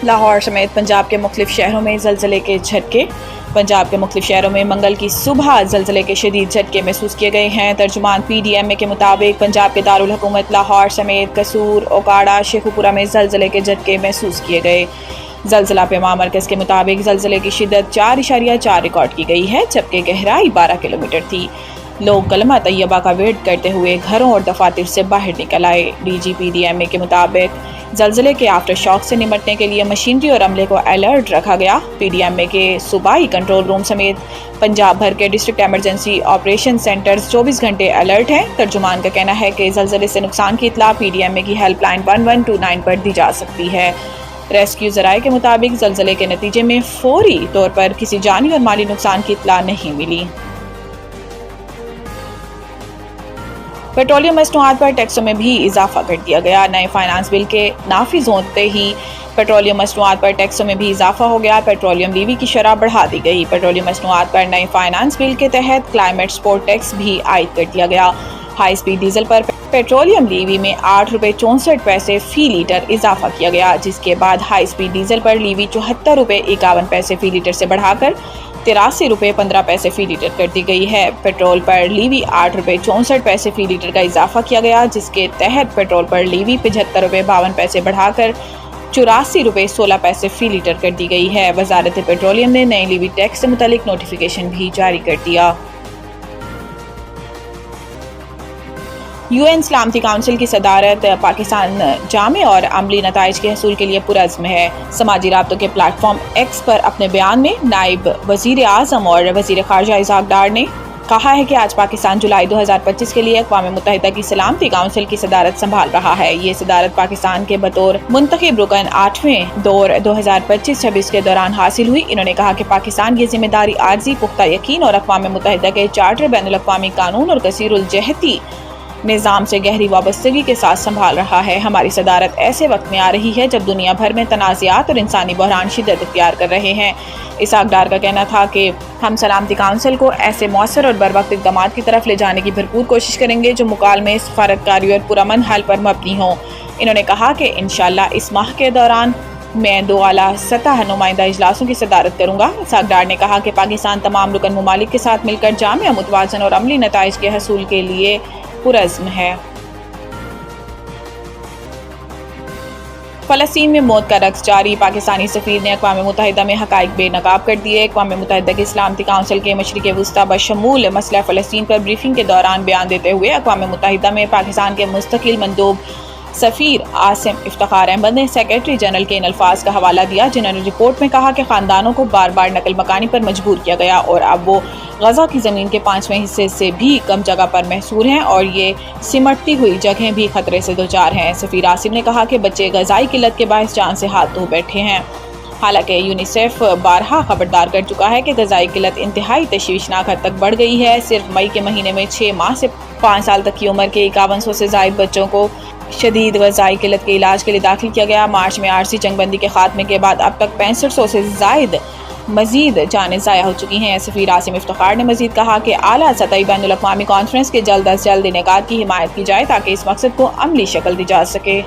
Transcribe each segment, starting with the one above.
لاہور سمیت پنجاب کے مختلف شہروں میں زلزلے کے جھٹکے۔ پنجاب کے مختلف شہروں میں منگل کی صبح زلزلے کے شدید جھٹکے محسوس کیے گئے ہیں۔ ترجمان PDMA کے مطابق پنجاب کے دارالحکومت لاہور سمیت قصور، اوکاڑہ، شیخوپورہ میں زلزلے کے جھٹکے محسوس کیے گئے۔ زلزلہ پیما مرکز کے مطابق زلزلے کی شدت 4.4 ریکارڈ کی گئی ہے، جبکہ گہرائی 12 کلومیٹر تھی۔ لوگ کلمہ طیبہ کا ورد کرتے ہوئے گھروں اور دفاتر سے باہر نکل آئے۔ DG PDMA کے مطابق زلزلے کے آفٹر شاک سے نمٹنے کے لیے مشینری اور عملے کو الرٹ رکھا گیا۔ PDMA کے صوبائی کنٹرول روم سمیت پنجاب بھر کے ڈسٹرکٹ ایمرجنسی آپریشن سینٹرز 24 گھنٹے الرٹ ہیں۔ ترجمان کا کہنا ہے کہ زلزلے سے نقصان کی اطلاع PDMA کی ہیلپ لائن 1129 پر دی جا سکتی ہے۔ ریسکیو ذرائع کے مطابق زلزلے کے نتیجے میں فوری طور پر کسی جانی اور مالی نقصان کی اطلاع نہیں ملی۔ پیٹرولیم مصنوعات پر ٹیکسوں میں بھی اضافہ کر دیا گیا۔ نئے فائنانس بل کے نافذ ہوتے ہی پیٹرولیم مصنوعات پر ٹیکسوں میں بھی اضافہ ہو گیا۔ پیٹرولیم لیوی کی شرح بڑھا دی گئی۔ پیٹرولیم مصنوعات پر نئے فائنانس بل کے تحت کلائمیٹ سپورٹ ٹیکس بھی عائد کر دیا گیا۔ ہائی سپیڈ ڈیزل پر پیٹرولیم لیوی میں 8.64 روپے فی لیٹر اضافہ کیا گیا، جس کے بعد ہائی سپیڈ ڈیزل پر لیوی 74.51 روپے فی لیٹر سے بڑھا کر 83.15 روپے فی لیٹر کر دی گئی ہے۔ پیٹرول پر لیوی 8.64 فی لیٹر کا اضافہ کیا گیا، جس کے تحت پیٹرول پر لیوی 75.52 بڑھا کر 84.16 فی لیٹر کر دی گئی ہے۔ وزارت پیٹرولیم نے نئے لیوی ٹیکس سے متعلق نوٹیفیکیشن بھی جاری کر دیا۔ UN سلامتی کونسل کی صدارت پاکستان جامع اور عملی نتائج کے حصول کے لیے پرعزم ہے۔ سماجی رابطوں کے پلیٹ فارم ایکس پر اپنے بیان میں نائب وزیر اعظم اور وزیر خارجہ اسحاق ڈار نے کہا ہے کہ آج پاکستان جولائی 2025 کے لیے اقوام متحدہ کی سلامتی کونسل کی صدارت سنبھال رہا ہے۔ یہ صدارت پاکستان کے بطور منتخب رکن 8ویں دور 2025-26 کے دوران حاصل ہوئی۔ انہوں نے کہا کہ پاکستان یہ ذمہ داری عارضی، پختہ یقین اور اقوام متحدہ کے چارٹر، بین الاقوامی قانون اور کثیر الجہتی نظام سے گہری وابستگی کے ساتھ سنبھال رہا ہے۔ ہماری صدارت ایسے وقت میں آ رہی ہے جب دنیا بھر میں تنازعات اور انسانی بحران شدت اختیار کر رہے ہیں۔ اسحاق ڈار کا کہنا تھا کہ ہم سلامتی کونسل کو ایسے مؤثر اور بروقت اقدامات کی طرف لے جانے کی بھرپور کوشش کریں گے جو مکالمے، سفارتکاری اور پرامن حل پر مبنی ہوں۔ انہوں نے کہا کہ انشاءاللہ اس ماہ کے دوران میں 2 اعلیٰ سطح نمائندہ اجلاسوں کی صدارت کروں گا۔ اسحاق ڈار نے کہا کہ پاکستان تمام رکن ممالک کے ساتھ مل کر جامع، متوازن اور عملی نتائج کے حصول کے لیے پرعزم ہے۔ فلسطین میں موت کا رقص جاری۔ پاکستانی سفیر نے اقوام متحدہ میں حقائق بے نقاب کر دیے۔ اقوام متحدہ کی سلامتی کونسل کے مشرق وسطی بشمول مسئلہ فلسطین پر بریفنگ کے دوران بیان دیتے ہوئے اقوام متحدہ میں پاکستان کے مستقل مندوب سفیر عاصم افتخار احمد نے سیکرٹری جنرل کے ان الفاظ کا حوالہ دیا جنہوں نے رپورٹ میں کہا کہ خاندانوں کو بار بار نقل مکانی پر مجبور کیا گیا اور اب وہ غزہ کی زمین کے 5ویں حصے سے بھی کم جگہ پر محصور ہیں اور یہ سمٹتی ہوئی جگہیں بھی خطرے سے دوچار ہیں۔ سفیر عاصم نے کہا کہ بچے غذائی قلت کے باعث جان سے ہاتھ دھو بیٹھے ہیں۔ حالانکہ یونیسیف بارہا خبردار کر چکا ہے کہ غذائی قلت انتہائی تشویشناک حد تک بڑھ گئی ہے۔ صرف مئی کے مہینے میں 6 ماہ سے 5 سال تک کی عمر کے 5100 سے زائد بچوں کو شدید غذائی قلت کے علاج کے لیے داخل کیا گیا۔ مارچ میں عارضی جنگ بندی کے خاتمے کے بعد اب تک 6500 سے زائد مزید جانیں ضائع ہو چکی ہیں۔ سفیر عاصم افتخار نے مزید کہا کہ اعلیٰ سطحی بین الاقوامی کانفرنس کے جلد از جلد انعقاد کی حمایت کی جائے تاکہ اس مقصد کو عملی شکل دی جا سکے۔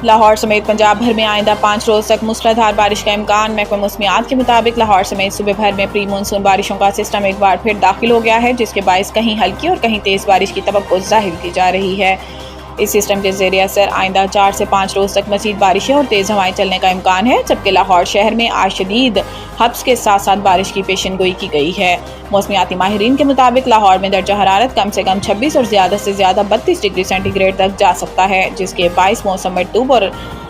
لاہور سمیت پنجاب بھر میں آئندہ 5 روز تک موسلادھار بارش کا امکان۔ محکمہ موسمیات کے مطابق لاہور سمیت صوبے بھر میں پری مونسون بارشوں کا سسٹم ایک بار پھر داخل ہو گیا ہے، جس کے باعث کہیں ہلکی اور کہیں تیز بارش کی توقع ظاہر کی جا رہی ہے۔ اس سسٹم کے زیر اثر آئندہ 4 سے 5 روز تک مزید بارشیں اور تیز ہوائیں چلنے کا امکان ہے، جبکہ لاہور شہر میں آج شدید ہبس کے ساتھ ساتھ بارش کی پیشن گوئی کی گئی ہے۔ موسمیاتی ماہرین کے مطابق لاہور میں درجہ حرارت کم سے کم 26 اور زیادہ سے زیادہ 32 ڈگری سینٹی گریڈ تک جا سکتا ہے، جس کے باعث موسم مرطوب اور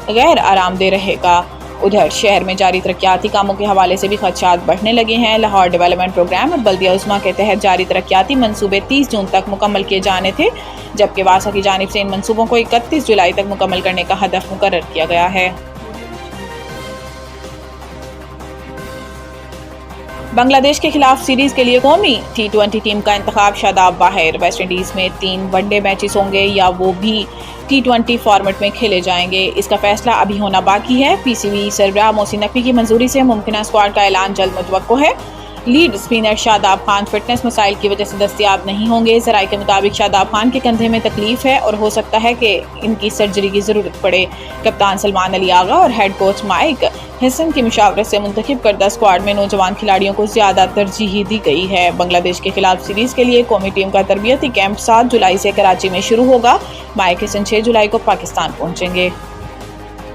غیر آرام دہ رہے گا۔ ادھر شہر میں جاری ترقیاتی کاموں کے حوالے سے بھی خدشات بڑھنے لگے ہیں۔ لاہور ڈیولپمنٹ پروگرام اور بلدیہ عظمیٰ کے تحت جاری ترقیاتی منصوبے 30 جون تک مکمل کیے جانے تھے، جبکہ واسا کی جانب سے ان منصوبوں کو 31 جولائی تک مکمل کرنے کا ہدف مقرر کیا گیا ہے۔ بنگلہ دیش کے خلاف سیریز کے لیے قومی T20 ٹیم کا انتخاب، شاداب باہر۔ ویسٹ انڈیز میں 3 ون ڈے میچز ہوں گے یا وہ بھی T20 فارمیٹ میں کھیلے جائیں گے، اس کا فیصلہ ابھی ہونا باقی ہے۔ PCB سربراہ محسن نقوی کی منظوری سے ممکنہ اسکواڈ کا اعلان جلد متوقع ہے۔ Lead spinner Shadab Khan fitness مسائل کی وجہ سے دستیاب نہیں ہوں گے۔ ذرائع کے مطابق شاداب خان کے کندھے میں تکلیف ہے اور ہو سکتا ہے کہ ان کی سرجری کی ضرورت پڑے۔ کپتان سلمان علی آغا اور ہیڈ کوچ مائک ہیسن کی مشاورت سے منتخب کردہ اسکواڈ میں نوجوان کھلاڑیوں کو زیادہ ترجیح دی گئی ہے۔ بنگلہ دیش کے خلاف سیریز کے لیے قومی ٹیم کا تربیتی کیمپ 7 جولائی سے کراچی میں شروع ہوگا۔ مائک ہیسن 6 جولائی کو پاکستان پہنچیں گے۔